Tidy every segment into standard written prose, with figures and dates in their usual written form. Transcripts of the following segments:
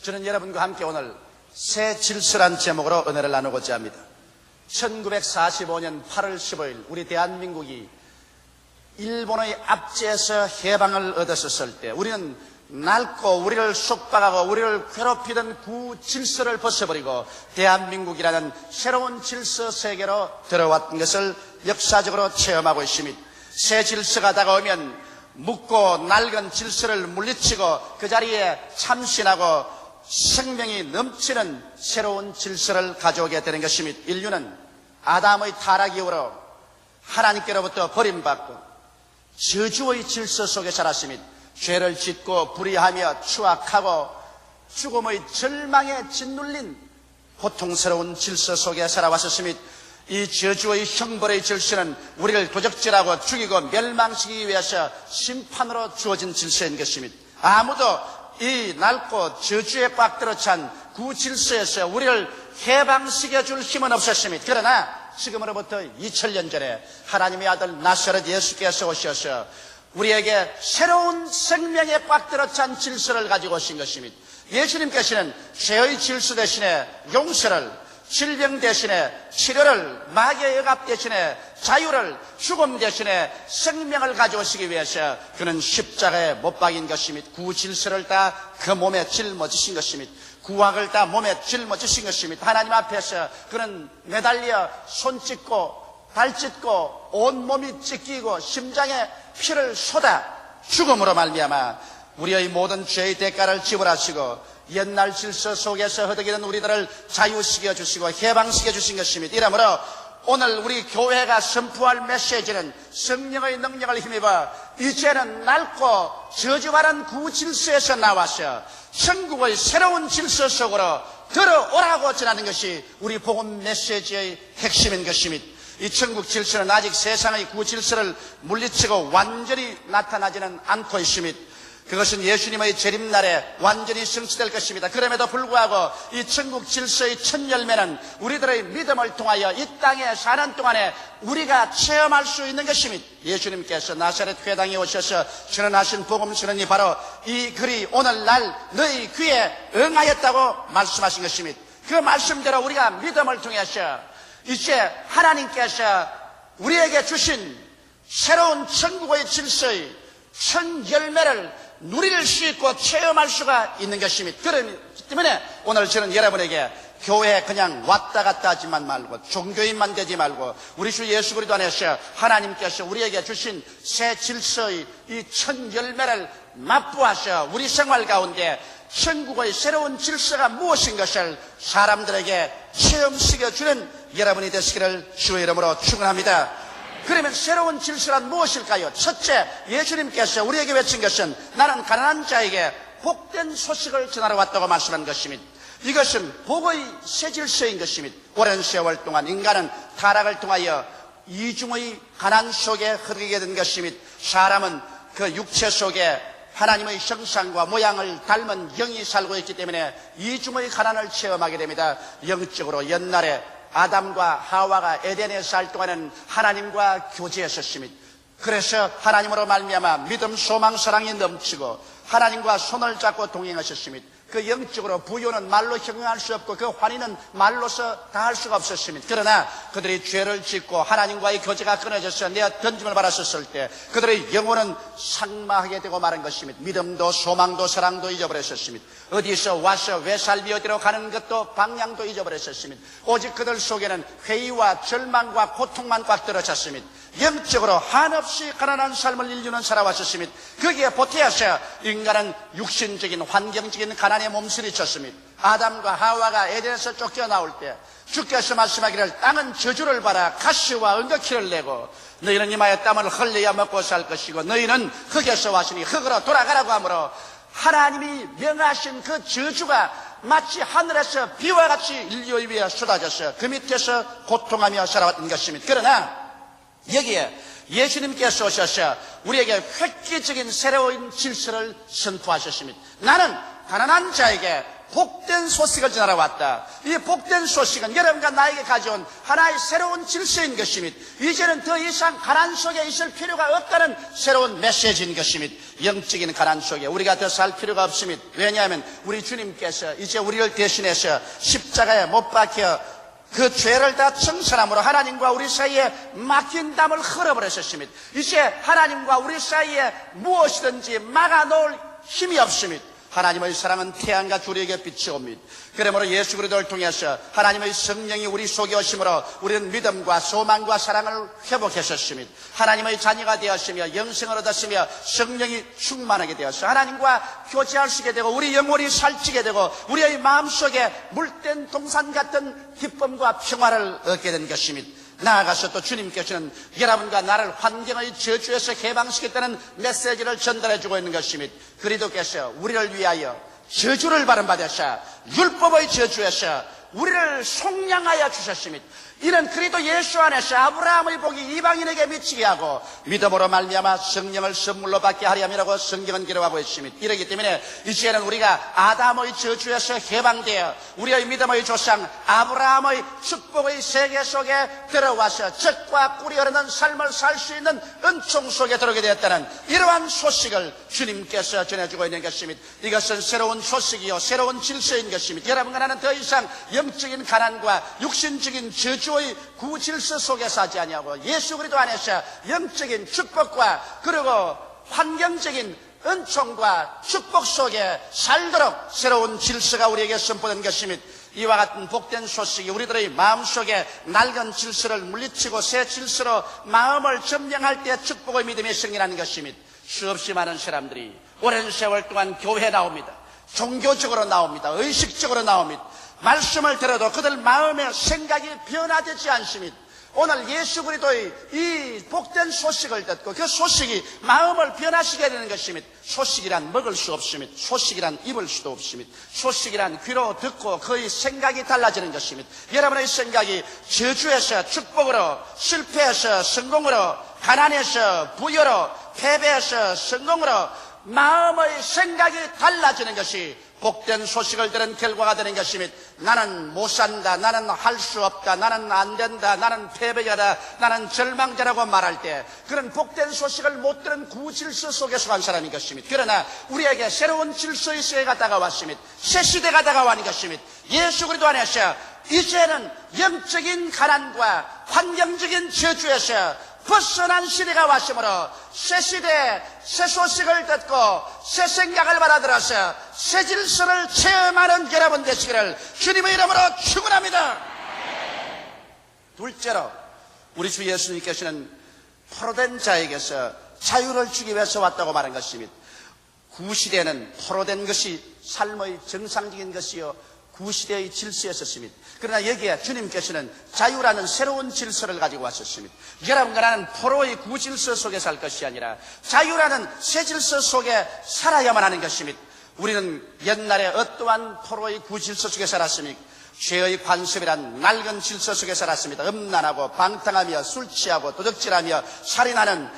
저는 여러분과 함께 오늘 새 질서란 제목으로 은혜를 나누고자 합니다. 1945년 8월 15일 우리 대한민국이 일본의 압제에서 해방을 얻었을 때 우리는 낡고 우리를 속박하고 우리를 괴롭히던 구질서를 벗어버리고 대한민국이라는 새로운 질서 세계로 들어왔던 것을 역사적으로 체험하고 있습니다. 새 질서가 다가오면 묵고 낡은 질서를 물리치고 그 자리에 참신하고 생명이 넘치는 새로운 질서를 가져오게 되는 것입니다. 인류는 아담의 타락 이후로 하나님께로부터 버림받고 저주의 질서 속에 살았습니다. 죄를 짓고 불의하며 추악하고 죽음의 절망에 짓눌린 고통스러운 질서 속에 살아왔었습니다. 이 저주의 형벌의 질서는 우리를 도적질하고 죽이고 멸망시키기 위해서 심판으로 주어진 질서인 것입니다. 아무도 이 낡고 저주에 꽉 들어찬 구질서에서 우리를 해방시켜줄 힘은 없었습니다. 그러나 지금으로부터 2000년 전에 하나님의 아들 나사렛 예수께서 오셔서 우리에게 새로운 생명에 꽉 들어찬 질서를 가지고 오신 것입니다. 예수님께서는 죄의 질서 대신에 용서를, 질병 대신에 치료를, 마귀의 억압 대신에 자유를, 죽음 대신에 생명을 가져오시기 위해서 그는 십자가에 못 박인 것입니다. 구질서를 다 그 몸에 짊어지신 것입니다. 구약을 다 몸에 짊어지신 것입니다. 하나님 앞에서 그는 매달려 손 찢고 발 찢고 온몸이 찢기고 심장에 피를 쏟아 죽음으로 말미암아 우리의 모든 죄의 대가를 지불하시고 옛날 질서 속에서 허덕이는 우리들을 자유시켜 주시고 해방시켜 주신 것입니다. 이러므로 오늘 우리 교회가 선포할 메시지는 성령의 능력을 힘입어 이제는 낡고 저주받은 구질서에서 나와서 천국의 새로운 질서 속으로 들어오라고 전하는 것이 우리 복음 메시지의 핵심인 것입니다. 이 천국 질서는 아직 세상의 구질서를 물리치고 완전히 나타나지는 않고 있습니다. 그것은 예수님의 재림날에 완전히 성취될 것입니다. 그럼에도 불구하고 이 천국 질서의 첫 열매는 우리들의 믿음을 통하여 이 땅에 사는 동안에 우리가 체험할 수 있는 것입니다. 예수님께서 나사렛 회당에 오셔서 전하신 복음 선언이 바로 이 글이 오늘날 너희 귀에 응하였다고 말씀하신 것입니다. 그 말씀대로 우리가 믿음을 통해서 이제 하나님께서 우리에게 주신 새로운 천국의 질서의 첫 열매를 누릴 수 있고 체험할 수가 있는 것입니다. 그렇기 때문에 오늘 저는 여러분에게 교회에 그냥 왔다 갔다 하지만 말고 종교인만 되지 말고 우리 주 예수 그리스도 안에서 하나님께서 우리에게 주신 새 질서의 이 첫 열매를 맛보아서 우리 생활 가운데 천국의 새로운 질서가 무엇인 것을 사람들에게 체험시켜주는 여러분이 되시기를 주의 이름으로 축원합니다. 그러면 새로운 질서란 무엇일까요? 첫째, 예수님께서 우리에게 외친 것은 나는 가난한 자에게 복된 소식을 전하러 왔다고 말씀한 것입니다. 이것은 복의 새 질서인 것입니다. 오랜 세월 동안 인간은 타락을 통하여 이중의 가난 속에 흐르게 된 것입니다. 사람은 그 육체 속에 하나님의 형상과 모양을 닮은 영이 살고 있기 때문에 이중의 가난을 체험하게 됩니다. 영적으로 옛날에 아담과 하와가 에덴에 살 동안에는 하나님과 교제했었습니다. 그래서 하나님으로 말미암아 믿음, 소망, 사랑이 넘치고 하나님과 손을 잡고 동행하셨습니다. 그 영적으로 부요는 말로 형용할 수 없고 그 환희는 말로서 다할 수가 없었습니다. 그러나 그들이 죄를 짓고 하나님과의 교제가 끊어져서 내어 던짐을 받았었을 때 그들의 영혼은 상마하게 되고 마른 것입니다. 믿음도 소망도 사랑도 잊어버렸었습니다. 어디서 와서 왜 살비 어디로 가는 것도 방향도 잊어버렸었습니다. 오직 그들 속에는 회의와 절망과 고통만 꽉 들어찼습니다. 영적으로 한없이 가난한 삶을 인류는 살아왔었습니다. 거기에 보태어서 인간은 육신적인 환경적인 가난에 몸부림쳤습니다. 아담과 하와가 에덴에서 쫓겨나올 때 주께서 말씀하기를 땅은 저주를 받아 가시와 은거키를 내고 너희는 이마에 땀을 흘려야 먹고 살 것이고 너희는 흙에서 왔으니 흙으로 돌아가라고 하므로 하나님이 명하신 그 저주가 마치 하늘에서 비와 같이 인류 위에 쏟아져서 그 밑에서 고통하며 살아왔던 것입니다. 그러나 여기에 예수님께서 오셔서 우리에게 획기적인 새로운 질서를 선포하셨습니다. 나는 가난한 자에게 복된 소식을 전하러 왔다. 이 복된 소식은 여러분과 나에게 가져온 하나의 새로운 질서인 것입니다. 이제는 더 이상 가난 속에 있을 필요가 없다는 새로운 메시지인 것입니다. 영적인 가난 속에 우리가 더 살 필요가 없습니다. 왜냐하면 우리 주님께서 이제 우리를 대신해서 십자가에 못 박혀 그 죄를 다 청산함으로 하나님과 우리 사이에 막힌 담을 흘러버리셨습니다. 이제 하나님과 우리 사이에 무엇이든지 막아놓을 힘이 없습니다. 하나님의 사랑은 태양과 주리에게 빛이 옵니다. 그러므로 예수 그리스도를 통해서 하나님의 성령이 우리 속에 오심으로 우리는 믿음과 소망과 사랑을 회복하셨습니다. 하나님의 자녀가 되었으며 영생을 얻었으며 성령이 충만하게 되어서 하나님과 교제할 수 있게 되고 우리 영혼이 살찌게 되고 우리의 마음속에 물된 동산 같은 기쁨과 평화를 얻게 된 것입니다. 나아가서 또 주님께서는 여러분과 나를 환경의 저주에서 해방시켰다는 메시지를 전달해주고 있는 것입니다. 그리스도께서 우리를 위하여 저주를 받으셔 율법의 저주에서 우리를 속량하여 주셨습니다. 이는 그리스도 예수 안에서 아브라함의 복이 이방인에게 미치게 하고 믿음으로 말미암아 성령을 선물로 받게 하려 함이라고 성경은 기록하고 있습니다. 이렇기 때문에 이제는 우리가 아담의 저주에서 해방되어 우리의 믿음의 조상 아브라함의 축복의 세계 속에 들어와서 젖과 꿀이 흐르는 삶을 살 수 있는 은총 속에 들어오게 되었다는 이러한 소식을 주님께서 전해주고 있는 것입니다. 이것은 새로운 소식이요 새로운 질서인 것입니다. 여러분과 나는 더 이상 영적인 가난과 육신적인 저주의 구질서 속에 사지 아니하고 예수 그리스도 안에서 영적인 축복과 그리고 환경적인 은총과 축복 속에 살도록 새로운 질서가 우리에게 선포된 것입니다. 이와 같은 복된 소식이 우리들의 마음속에 낡은 질서를 물리치고 새 질서로 마음을 점령할 때 축복의 믿음이 승리하는 것입니다. 수없이 많은 사람들이 오랜 세월 동안 교회에 나옵니다. 종교적으로 나옵니다. 의식적으로 나옵니다. 말씀을 들어도 그들 마음의 생각이 변화되지 않습니다. 오늘 예수 그리스도의 이 복된 소식을 듣고 그 소식이 마음을 변화시키게 되는 것입니다. 소식이란 먹을 수 없습니다. 소식이란 입을 수도 없습니다. 소식이란 귀로 듣고 그의 생각이 달라지는 것입니다. 여러분의 생각이 저주에서 축복으로, 실패에서 성공으로, 가난에서 부여로, 패배에서 성공으로 마음의 생각이 달라지는 것이 복된 소식을 들은 결과가 되는 것입니다. 나는 못 산다, 나는 할 수 없다, 나는 안 된다, 나는 패배자다, 나는 절망자라고 말할 때 그런 복된 소식을 못 들은 구질서 속에서 간 사람인 것입니다. 그러나 우리에게 새로운 질서의 시대가 다가왔습니다. 새 시대가 다가왔는 것입니다. 예수 그리스도 안에서 이제는 영적인 가난과 환경적인 저주에서 벗어난 시대가 왔으므로 새 시대, 새 소식을 듣고 새 생각을 받아들여서 새 질서를 체험하는 여러분 되시기를 주님의 이름으로 축원합니다. 둘째로 우리 주 예수님께서는 포로된 자에게서 자유를 주기 위해서 왔다고 말한 것입니다. 구시대는 포로된 것이 삶의 정상적인 것이요 구시대의 질서였었습니다. 그러나 여기에 주님께서는 자유라는 새로운 질서를 가지고 왔었습니다. 여러분과 나는 포로의 구질서 속에 살 것이 아니라 자유라는 새 질서 속에 살아야만 하는 것입니다. 우리는 옛날에 어떠한 포로의 구질서 속에 살았습니까? 죄의 관습이란 낡은 질서 속에 살았습니다. 음란하고 방탕하며 술 취하고 도적질하며 살인하는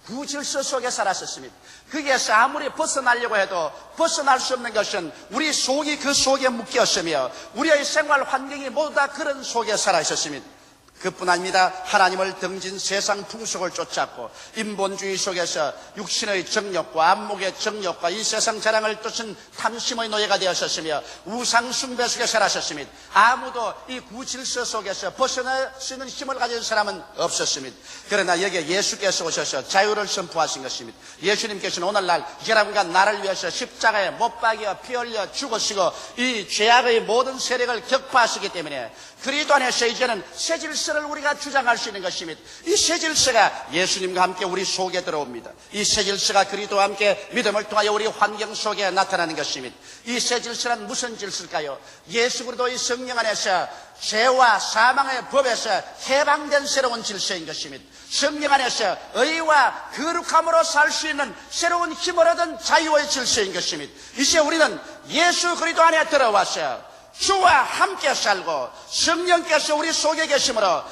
구질서 속에 살았었습니다. 거기에서 아무리 벗어나려고 해도 벗어날 수 없는 것은 우리 속이 그 속에 묶였으며 우리의 생활 환경이 모두 다 그런 속에 살아 있었습니다. 그뿐 아닙니다. 하나님을 등진 세상 풍속을 쫓았고 인본주의 속에서 육신의 정욕과 안목의 정욕과 이 세상 자랑을 쫓은 탐심의 노예가 되었었으며 우상 숭배 속에 살았었습니다. 아무도 이 구질서 속에서 벗어날 수 있는 힘을 가진 사람은 없었습니다. 그러나 여기에 예수께서 오셔서 자유를 선포하신 것입니다. 예수님께서는 오늘날 여러분과 나를 위해서 십자가에 못 박여 피 흘려 죽으시고 이 죄악의 모든 세력을 격파하시기 때문에 그리스도 안에서 이제는 새 질서를 우리가 주장할 수 있는 것입니다. 이 새 질서가 예수님과 함께 우리 속에 들어옵니다. 이 새 질서가 그리스도와 함께 믿음을 통하여 우리 환경 속에 나타나는 것입니다. 이 새 질서란 무슨 질서일까요? 예수 그리스도의 성령 안에서 죄와 사망의 법에서 해방된 새로운 질서인 것입니다. 성령 안에서 의와 거룩함으로 살 수 있는 새로운 힘을 얻은 자유의 질서인 것입니다. 이제 우리는 예수 그리스도 안에 들어와서 주와 함께 살고 성령께서 우리 속에 계심으로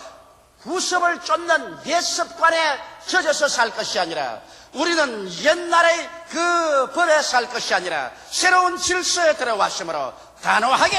구습을 쫓는 옛 습관에 젖어서 살 것이 아니라 우리는 옛날의 그 법에 살 것이 아니라 새로운 질서에 들어왔으므로 단호하게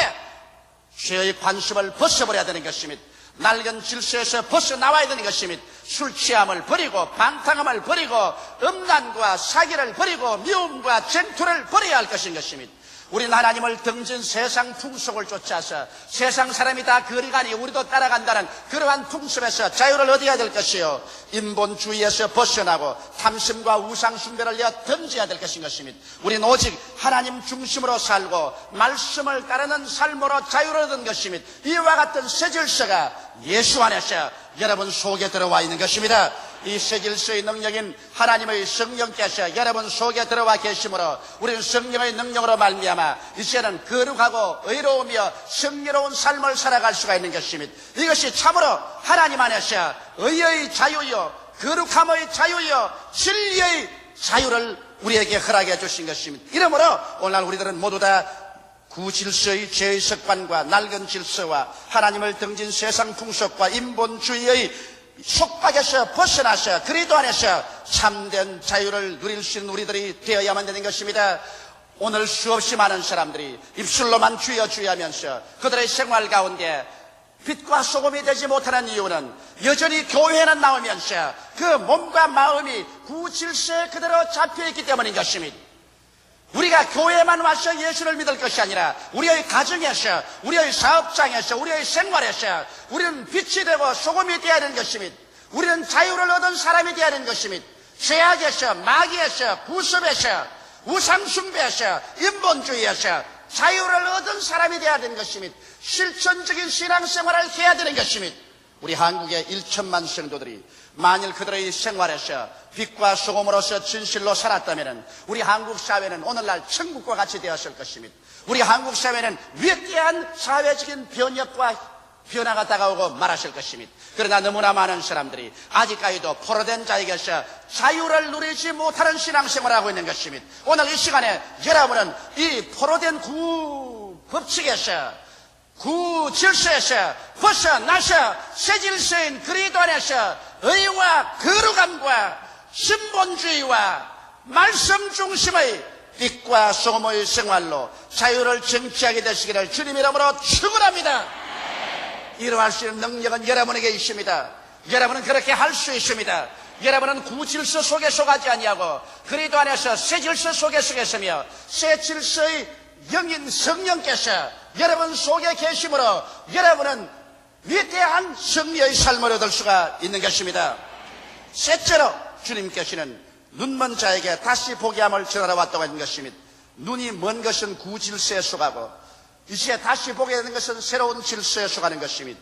죄의 관습을 벗어버려야 되는 것입니다. 낡은 질서에서 벗어나와야 되는 것입니다. 술 취함을 버리고 방탕함을 버리고 음란과 사기를 버리고 미움과 쟁투를 버려야 할 것인 것입니다. 우리는 하나님을 등진 세상 풍속을 쫓아서 세상 사람이 다 그리가니 우리도 따라간다는 그러한 풍습에서 자유를 얻어야 될 것이요, 인본주의에서 벗어나고 탐심과 우상숭배를 내어 던져야 될 것인 것입니다. 우리는 오직 하나님 중심으로 살고 말씀을 따르는 삶으로 자유를 얻은 것입니다. 이와 같은 새 질서가 예수 안에서 여러분 속에 들어와 있는 것입니다. 이 새 질서의 능력인 하나님의 성령께서 여러분 속에 들어와 계시므로 우리는 성령의 능력으로 말미암아 이제는 거룩하고 의로우며 성리로운 삶을 살아갈 수가 있는 것입니다. 이것이 참으로 하나님 안에서 의의 자유요, 거룩함의 자유요, 진리의 자유를 우리에게 허락해 주신 것입니다. 이러므로 오늘날 우리들은 모두 다 구질서의 죄의 습관과 낡은 질서와 하나님을 등진 세상 풍속과 인본주의의 속박에서 벗어나서 그리스도 안에서 참된 자유를 누릴 수 있는 우리들이 되어야만 되는 것입니다. 오늘 수없이 많은 사람들이 입술로만 주여 주여 하면서 그들의 생활 가운데 빛과 소금이 되지 못하는 이유는 여전히 교회에는 나오면서 그 몸과 마음이 구질서에 그대로 잡혀있기 때문인 것입니다. 우리가 교회에만 와서 예수를 믿을 것이 아니라 우리의 가정에서, 우리의 사업장에서, 우리의 생활에서 우리는 빛이 되고 소금이 되어야 하는 것입니다. 우리는 자유를 얻은 사람이 되어야 하는 것입니다. 죄악에서, 마귀에서, 구습에서, 우상숭배에서, 인본주의에서 자유를 얻은 사람이 되어야 되는 것입니다. 실천적인 신앙생활을 해야 되는 것입니다. 우리 한국의 1천만 성도들이 만일 그들의 생활에서 빛과 소금으로서 진실로 살았다면 우리 한국 사회는 오늘날 천국과 같이 되었을 것입니다. 우리 한국 사회는 위대한 사회적인 변혁과 변화가 다가오고 말았을 것입니다. 그러나 너무나 많은 사람들이 아직까지도 포로된 자에게서 자유를 누리지 못하는 신앙생활을 하고 있는 것입니다. 오늘 이 시간에 여러분은 이 포로된 법칙에서 구질서에서 벗어나서 새 질서인 그리스도 안에서 의와 거룩함과 신본주의와 말씀 중심의 빛과 소금의 생활로 자유를 쟁취하게 되시기를 주님 이름으로 축원합니다. 이루할 수 있는 능력은 여러분에게 있습니다. 여러분은 그렇게 할 수 있습니다. 여러분은 구질서 속에 속하지 아니하고 그리스도 안에서 새 질서 속에 속했으며 새 질서의 영인 성령께서 여러분 속에 계심으로 여러분은 위대한 승리의 삶을 얻을 수가 있는 것입니다. 셋째로 주님께서는 눈먼 자에게 다시 보게 함을 전하러 왔다고 하는 것입니다. 눈이 먼 것은 구질서에 속하고 이제 다시 보게 되는 것은 새로운 질서에 속하는 것입니다.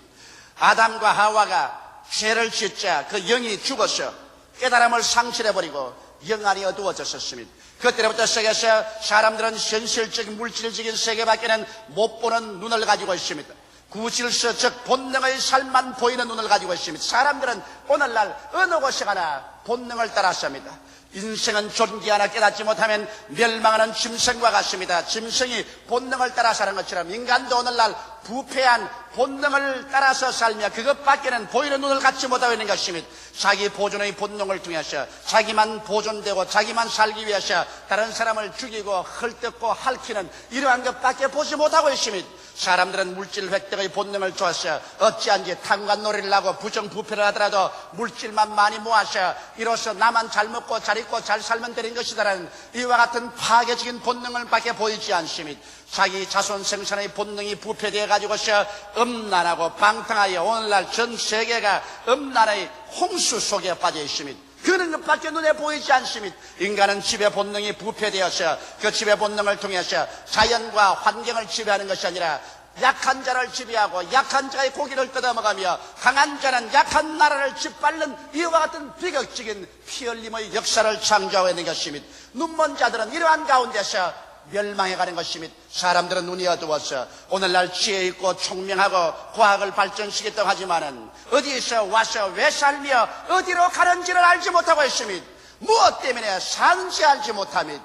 아담과 하와가 죄를 짓자 그 영이 죽어서 깨달음을 상실해버리고 영 안이 어두워졌었습니다. 그때부터 시작해서 사람들은 현실적인 물질적인 세계밖에는 못 보는 눈을 가지고 있습니다. 구질서 즉 본능의 삶만 보이는 눈을 가지고 있습니다. 사람들은 오늘날 어느 곳에 가나 본능을 따라서 합니다. 인생은 존귀 하나 깨닫지 못하면 멸망하는 짐승과 같습니다. 짐승이 본능을 따라서 하는 것처럼 인간도 오늘날 부패한 본능을 따라서 살며 그것밖에는 보이는 눈을 갖지 못하고 있는 것입니다. 자기 보존의 본능을 통해서 자기만 보존되고 자기만 살기 위해서 다른 사람을 죽이고 헐뜯고 핥히는 이러한 것밖에 보지 못하고 있습니다. 사람들은 물질 획득의 본능을 좋아서 어찌한지 탕관 놀이를 하고 부정부패를 하더라도 물질만 많이 모아서 이로써 나만 잘 먹고 잘 입고 잘 살면 되는 것이다라는 이와 같은 파괴적인 본능을 밖에 보이지 않습니다. 자기 자손 생산의 본능이 부패되어 가지고서 음란하고 방탕하여 오늘날 전 세계가 음란의 홍수 속에 빠져 있습니다. 그런 것밖에 눈에 보이지 않습니다. 인간은 지배 본능이 부패되어서 그 지배 본능을 통해서 자연과 환경을 지배하는 것이 아니라 약한 자를 지배하고 약한 자의 고기를 뜯어먹으며 강한 자는 약한 나라를 짓밟는 이와 같은 비극적인 피 흘림의 역사를 창조하고 있는 것입니다. 눈먼 자들은 이러한 가운데서 멸망해가는 것입니다. 사람들은 눈이 어두워서 오늘날 지혜 있고 총명하고 과학을 발전시켰다고 하지만은 어디에서 와서 왜 살며 어디로 가는지를 알지 못하고 있습니다. 무엇 때문에 사는지 알지 못합니다.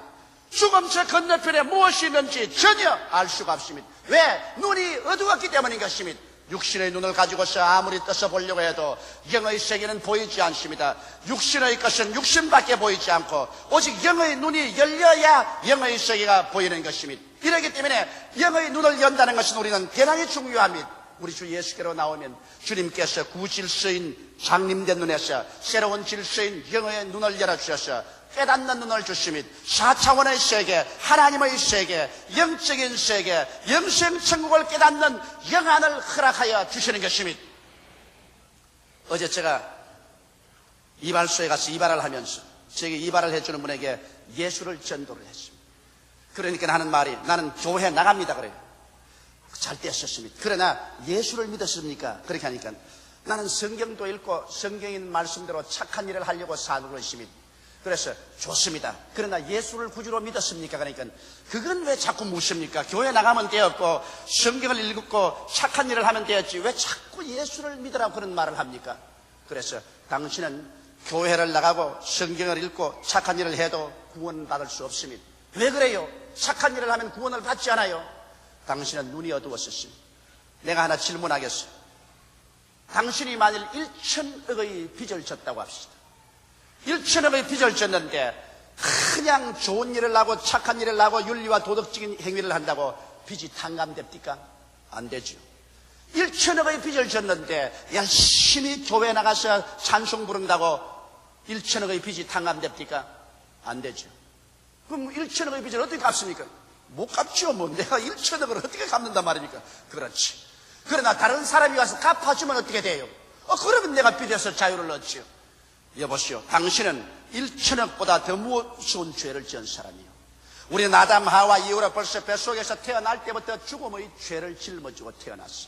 죽음 저 건너편에 무엇이 있는지 전혀 알 수가 없습니다. 왜? 눈이 어두웠기 때문인 것입니다. 육신의 눈을 가지고서 아무리 떠서 보려고 해도 영의 세계는 보이지 않습니다. 육신의 것은 육신밖에 보이지 않고 오직 영의 눈이 열려야 영의 세계가 보이는 것입니다. 이렇기 때문에 영의 눈을 연다는 것은 우리는 대단히 중요합니다. 우리 주 예수께로 나오면 주님께서 구질서인 장림된 눈에서 새로운 질서인 영의 눈을 열어주셔서 깨닫는 눈을 주십니다. 4차원의 세계, 하나님의 세계, 영적인 세계, 영생천국을 깨닫는 영안을 허락하여 주시는 것입니다. 어제 제가 이발소에 가서 이발을 하면서 제게 이발을 해주는 분에게 예수를 전도를 했습니다. 그러니까 하는 말이 나는 교회 나갑니다 그래요. 잘 떼었습니다. 그러나 예수를 믿었습니까? 그렇게 하니까 나는 성경도 읽고 성경에 있는 말씀대로 착한 일을 하려고 사는 것입니다. 그래서 좋습니다. 그러나 예수를 구주로 믿었습니까? 그러니까 그건 왜 자꾸 묻습니까? 교회 나가면 되었고 성경을 읽고 착한 일을 하면 되었지 왜 자꾸 예수를 믿으라고 그런 말을 합니까? 그래서 당신은 교회를 나가고 성경을 읽고 착한 일을 해도 구원받을 수 없습니다. 왜 그래요? 착한 일을 하면 구원을 받지 않아요. 당신은 눈이 어두웠었습니다. 내가 하나 질문하겠어요. 당신이 만일 1,000억의 빚을 졌다고 합시다. 1,000억의 빚을 졌는데 그냥 좋은 일을 하고 착한 일을 하고 윤리와 도덕적인 행위를 한다고 빚이 탕감됩니까? 안 되죠. 1,000억의 빚을 졌는데 열심히 교회 나가서 찬송 부른다고 1,000억의 빚이 탕감됩니까? 안 되죠. 그럼 1,000억의 빚을 어떻게 갚습니까? 못 갚죠. 뭐 내가 1,000억을 어떻게 갚는단 말입니까? 그렇지. 그러나 다른 사람이 와서 갚아주면 어떻게 돼요? 그러면 내가 빚에서 자유를 얻죠. 여보시오, 당신은 1,000억보다 더 무서운 죄를 지은 사람이에요. 우리는 아담 하와 이후로 벌써 뱃속에서 태어날 때부터 죽음의 죄를 짊어지고 태어났어.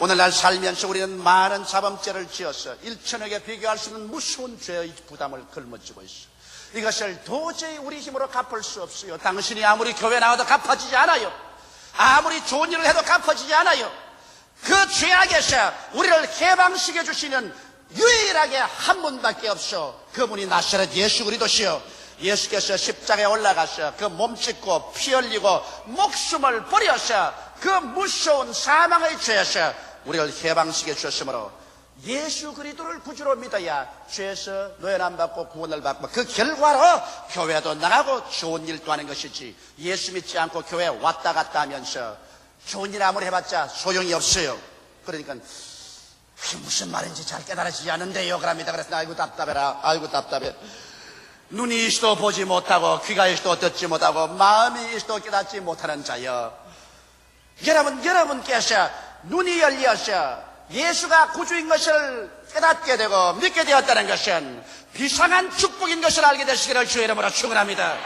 오늘날 살면서 우리는 많은 자범죄를 지어서 1,000억에 비교할 수 있는 무서운 죄의 부담을 걸머쥐고 있어. 이것을 도저히 우리 힘으로 갚을 수 없어요. 당신이 아무리 교회 나와도 갚아지지 않아요. 아무리 좋은 일을 해도 갚아지지 않아요. 그 죄악에서 우리를 해방시켜 주시는 유일하게 한 분밖에 없어. 그분이 나사렛 예수 그리스도시요. 예수께서 십자가에 올라가서 그 몸 찢고 피 흘리고 목숨을 버려서 그 무서운 사망의 죄에서 우리를 해방시켜 주셨으므로 예수 그리스도를 구주로 믿어야 죄에서 노연 받고 구원을 받고 그 결과로 교회도 나가고 좋은 일도 하는 것이지, 예수 믿지 않고 교회 왔다 갔다 하면서 좋은 일 아무리 해봤자 소용이 없어요. 그러니까 그게 무슨 말인지 잘 깨달아지지 않는데요 그럽니다. 그래서 아이고 답답해라, 아이고 답답해. 눈이 있어도 보지 못하고 귀가 있어도 듣지 못하고 마음이 있어도 깨닫지 못하는 자여, 여러분께서 눈이 열려서 예수가 구주인 것을 깨닫게 되고 믿게 되었다는 것은 비상한 축복인 것을 알게 되시기를 주의 이름으로 축원합니다.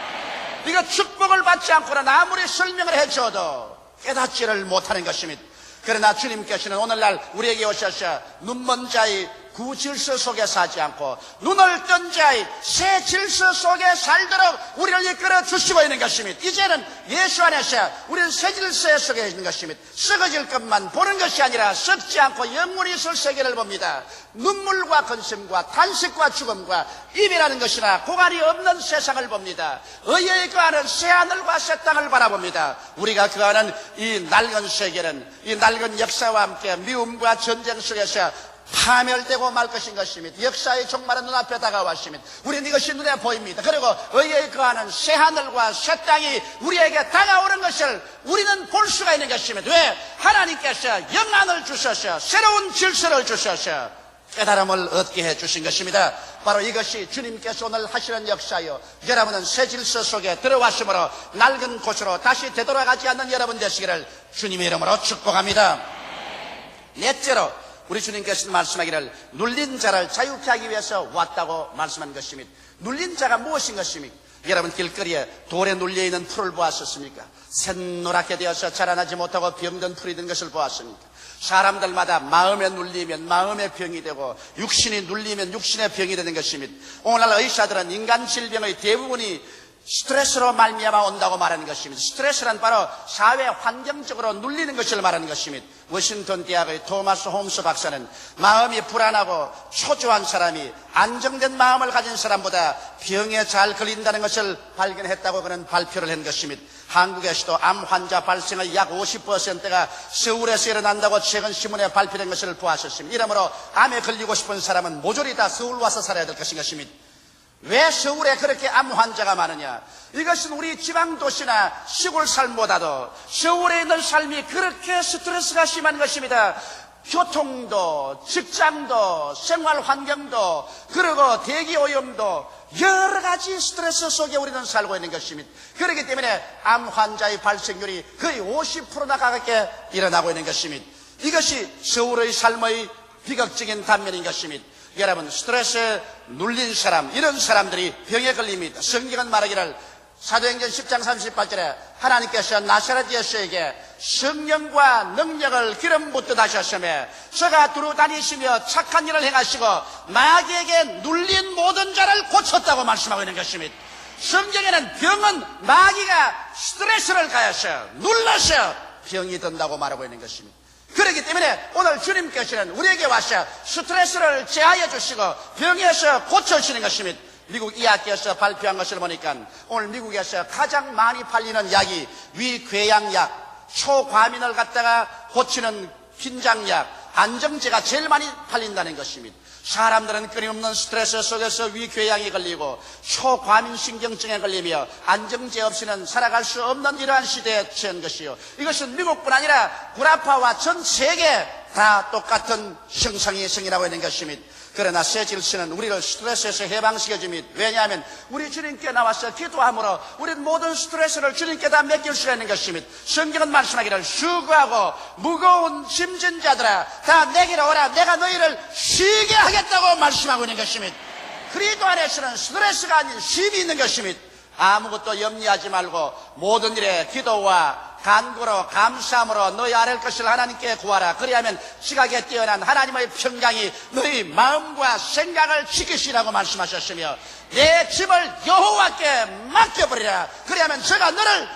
이거 축복을 받지 않고는 아무리 설명을 해줘도 깨닫지를 못하는 것입니다. 그러나 주님께서는 오늘날 우리에게 오셔서 눈먼 자의 구질서 속에 사지 않고 눈을 뜬 자의 새 질서 속에 살도록 우리를 이끌어 주시고 있는 것입니다. 이제는 예수 안에서 우리는 새 질서 속에 있는 것입니다. 썩어질 것만 보는 것이 아니라 썩지 않고 영원히 있을 세계를 봅니다. 눈물과 근심과 탄식과 죽음과 이별하는 것이나 고갈이 없는 세상을 봅니다. 의에 거하는 새하늘과 새 땅을 바라봅니다. 우리가 거하는 이 낡은 세계는 이 낡은 역사와 함께 미움과 전쟁 속에서 파멸되고 말 것입니다. 역사의 종말은 눈앞에 다가왔습니다. 우리는 이것이 눈에 보입니다. 그리고 의에 거하는 새하늘과 새 땅이 우리에게 다가오는 것을 우리는 볼 수가 있는 것입니다. 왜? 하나님께서 영안을 주셔서 새로운 질서를 주셔서 깨달음을 얻게 해주신 것입니다. 바로 이것이 주님께서 오늘 하시는 역사요, 여러분은 새 질서 속에 들어왔으므로 낡은 곳으로 다시 되돌아가지 않는 여러분 되시기를 주님의 이름으로 축복합니다. 넷째로 우리 주님께서는 말씀하기를 눌린 자를 자유케 하기 위해서 왔다고 말씀한 것입니다. 눌린 자가 무엇인 것입니까? 여러분 길거리에 돌에 눌려있는 풀을 보았었습니까? 샛노랗게 되어서 자라나지 못하고 병든 풀이 된 것을 보았습니까? 사람들마다 마음에 눌리면 마음의 병이 되고 육신이 눌리면 육신의 병이 되는 것입니다. 오늘날 의사들은 인간 질병의 대부분이 스트레스로 말미암아 온다고 말하는 것입니다. 스트레스란 바로 사회 환경적으로 눌리는 것을 말하는 것입니다. 워싱턴 대학의 토마스 홈스 박사는 마음이 불안하고 초조한 사람이 안정된 마음을 가진 사람보다 병에 잘 걸린다는 것을 발견했다고 그는 발표를 한 것입니다. 한국에서도 암 환자 발생의 약 50%가 서울에서 일어난다고 최근 신문에 발표된 것을 보았었습니다. 이러므로 암에 걸리고 싶은 사람은 모조리 다 서울 와서 살아야 될 것입니다. 왜 서울에 그렇게 암 환자가 많으냐? 이것은 우리 지방도시나 시골 삶보다도 서울에 있는 삶이 그렇게 스트레스가 심한 것입니다. 교통도, 직장도, 생활 환경도, 그리고 대기 오염도 여러 가지 스트레스 속에 우리는 살고 있는 것입니다. 그렇기 때문에 암 환자의 발생률이 거의 50%나 가깝게 일어나고 있는 것입니다. 이것이 서울의 삶의 비극적인 단면인 것입니다. 여러분, 스트레스에 눌린 사람, 이런 사람들이 병에 걸립니다. 성경은 말하기를 사도행전 10장 38절에 하나님께서 나사렛 예수에게 성령과 능력을 기름 붓듯 하셨으며 저가 두루 다니시며 착한 일을 행하시고 마귀에게 눌린 모든 자를 고쳤다고 말씀하고 있는 것입니다. 성경에는 병은 마귀가 스트레스를 가해서 눌러서 병이 든다고 말하고 있는 것입니다. 그렇기 때문에 오늘 주님께서는 우리에게 와서 스트레스를 제하여 주시고 병에서 고쳐주시는 것입니다. 미국 의학계에서 발표한 것을 보니까 오늘 미국에서 가장 많이 팔리는 약이 위궤양약, 초과민을 갖다가 고치는 긴장약, 안정제가 제일 많이 팔린다는 것입니다. 사람들은 끊임없는 스트레스 속에서 위궤양이 걸리고 초과민신경증에 걸리며 안정제 없이는 살아갈 수 없는 이러한 시대에 처한 것이요, 이것은 미국뿐 아니라 구라파와 전 세계 다 똑같은 형상이 생기라고 있는 것입니다. 그러나 새 질서는 우리를 스트레스에서 해방시켜줍니다. 왜냐하면 우리 주님께 나와서 기도함으로 우리는 모든 스트레스를 주님께 다 맡길 수가 있는 것입니다. 성경은 말씀하기를 수고하고 무거운 짐진 자들아 다 내게로 오라, 내가 너희를 쉬게 하겠다고 말씀하고 있는 것입니다. 그리스도 안에서는 스트레스가 아닌 쉼이 있는 것입니다. 아무것도 염려하지 말고 모든 일에 기도와 간구로 감사함으로 너희 아랠 것을 하나님께 구하라. 그리하면 지각에 뛰어난 하나님의 평강이 너희 마음과 생각을 지키시라고 말씀하셨으며 내 짐을 여호와께 맡겨버리라. 그리하면 저가 너를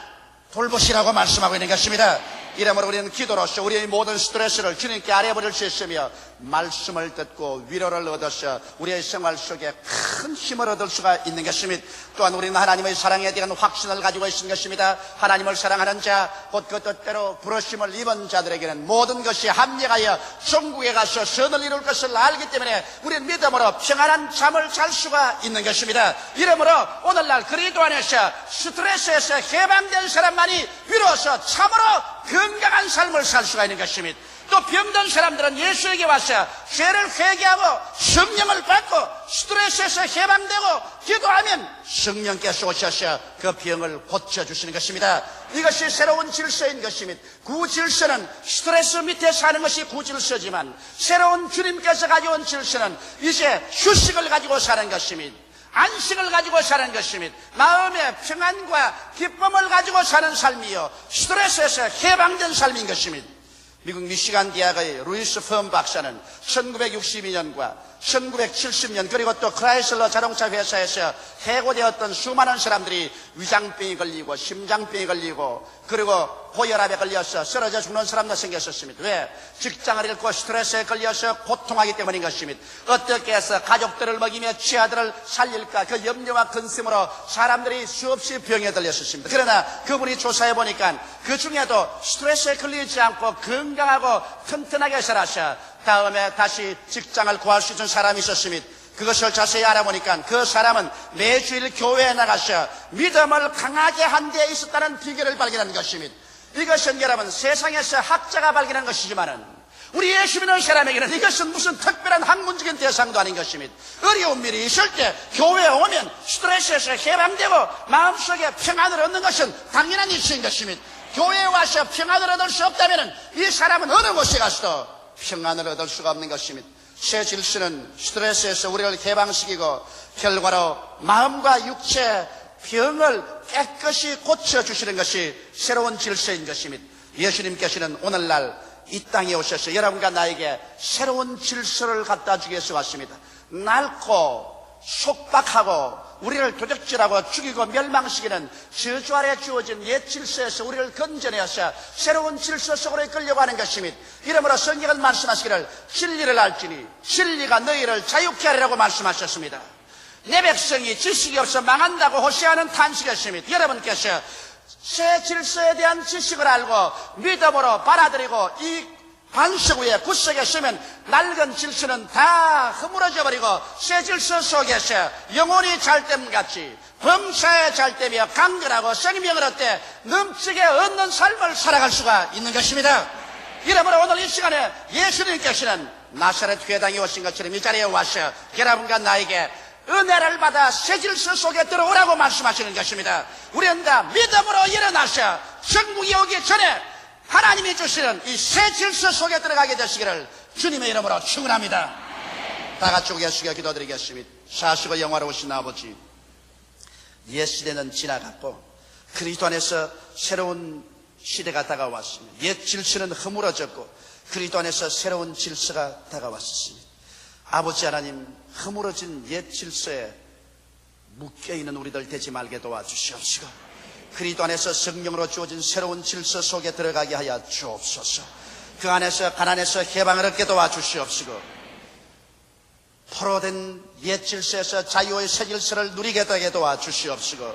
돌보시라고 말씀하고 있는 것입니다. 이러므로 우리는 기도로서 우리의 모든 스트레스를 주님께 아뢰버릴 수 있으며 말씀을 듣고 위로를 얻어서 우리의 생활 속에 큰 힘을 얻을 수가 있는 것입니다. 또한 우리는 하나님의 사랑에 대한 확신을 가지고 있는 것입니다. 하나님을 사랑하는 자, 곧 그 뜻대로 부르심을 입은 자들에게는 모든 것이 합력하여 천국에 가서 선을 이룰 것을 알기 때문에 우리는 믿음으로 평안한 잠을 잘 수가 있는 것입니다. 이러므로 오늘날 그리스도 안에서 스트레스에서 해방된 사람만이 비로소 참으로 건강한 삶을 살 수가 있는 것입니다. 또 병든 사람들은 예수에게 와서 죄를 회개하고 성령을 받고 스트레스에서 해방되고 기도하면 성령께서 오셔서 그 병을 고쳐주시는 것입니다. 이것이 새로운 질서인 것입니다. 구질서는 스트레스 밑에 사는 것이 구질서지만 새로운 주님께서 가져온 질서는 이제 휴식을 가지고 사는 것입니다. 안식을 가지고 사는 것입니다. 마음의 평안과 기쁨을 가지고 사는 삶이요, 스트레스에서 해방된 삶인 것입니다. 미국 미시간 대학의 루이스 펌 박사는 1962년과 1970년 그리고 또 크라이슬러 자동차 회사에서 해고되었던 수많은 사람들이 위장병이 걸리고 심장병이 걸리고 그리고 고혈압에 걸려서 쓰러져 죽는 사람도 생겼었습니다. 왜? 직장을 잃고 스트레스에 걸려서 고통하기 때문인 것입니다. 어떻게 해서 가족들을 먹이며 치아들을 살릴까 그 염려와 근심으로 사람들이 수없이 병에 들렸었습니다. 그러나 그분이 조사해 보니까 그 중에도 스트레스에 걸리지 않고 건강하고 튼튼하게 살아서 다음에 다시 직장을 구할 수 있는 사람이 있었습니다. 그것을 자세히 알아보니까 그 사람은 매주일 교회에 나가서 믿음을 강하게 한 데에 있었다는 비결을 발견한 것입니다. 이것은 여러분 세상에서 학자가 발견한 것이지만은 우리 예수 믿는 사람에게는 이것은 무슨 특별한 학문적인 대상도 아닌 것입니다. 어려운 일이 있을 때 교회에 오면 스트레스에서 해방되고 마음속에 평안을 얻는 것은 당연한 이치인 것입니다. 교회에 와서 평안을 얻을 수 없다면 이 사람은 어느 곳에 가서도 평안을 얻을 수가 없는 것입니다. 새 질서는 스트레스에서 우리를 해방시키고 결과로 마음과 육체 병을 깨끗이 고쳐주시는 것이 새로운 질서인 것입니다. 예수님께서는 오늘날 이 땅에 오셔서 여러분과 나에게 새로운 질서를 갖다 주기 위해서 왔습니다. 낡고 속박하고 우리를 도적질하고 죽이고 멸망시키는 저주 아래 주어진 옛 질서에서 우리를 건져내어서 새로운 질서 속으로 이끌려고 하는 것입니다. 이러므로 성경은 말씀하시기를 진리를 알지니 진리가 너희를 자유케 하리라고 말씀하셨습니다. 내 백성이 지식이 없어 망한다고 호시아는 탄식했습니다. 여러분께서 새 질서에 대한 지식을 알고 믿음으로 받아들이고 이 반석 위에 구석에 쓰면 낡은 질서는 다 허물어져 버리고 새 질서 속에서 영혼이 잘됨 같이 범사에 잘되며 강건하고 생명을 얻되 넘치게 얻는 삶을 살아갈 수가 있는 것입니다. 이러므로 오늘 이 시간에 예수님께서는 나사렛 회당에 오신 것처럼 이 자리에 와서 여러분과 나에게 은혜를 받아 새 질서 속에 들어오라고 말씀하시는 것입니다. 우리는 다 믿음으로 일어나서 천국이 오기 전에 하나님이 주시는 이 새 질서 속에 들어가게 되시기를 주님의 이름으로 축원합니다. 다 같이 고개 숙여 기도드리겠습니다. 사시고 영화로우신 아버지, 옛 시대는 지나갔고 그리스도 안에서 새로운 시대가 다가왔습니다. 옛 질서는 허물어졌고 그리스도 안에서 새로운 질서가 다가왔습니다. 아버지 하나님, 허물어진 옛 질서에 묶여있는 우리들 되지 말게 도와주시옵시고 그리스도 안에서 성령으로 주어진 새로운 질서 속에 들어가게 하여 주옵소서. 그 안에서 가난에서 해방을 얻게 도와주시옵시고 포로된 옛 질서에서 자유의 새 질서를 누리게 되게 도와주시옵시고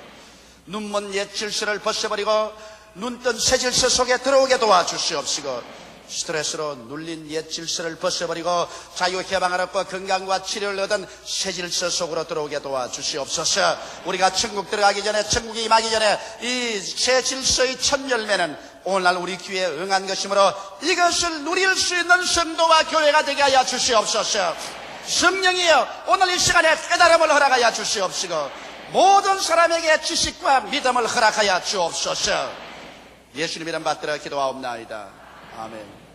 눈먼 옛 질서를 벗어버리고 눈뜬 새 질서 속에 들어오게 도와주시옵시고 스트레스로 눌린 옛 질서를 벗어버리고 자유 해방을 얻고 건강과 치료를 얻은 새 질서 속으로 들어오게 도와주시옵소서. 우리가 천국 들어가기 전에, 천국이 임하기 전에 이 새 질서의 첫 열매는 오늘날 우리 귀에 응한 것이므로 이것을 누릴 수 있는 성도와 교회가 되게 하여 주시옵소서. 성령이여, 오늘 이 시간에 깨달음을 허락하여 주시옵시고 모든 사람에게 지식과 믿음을 허락하여 주옵소서. 예수님 이름 받들어 기도하옵나이다. 아멘.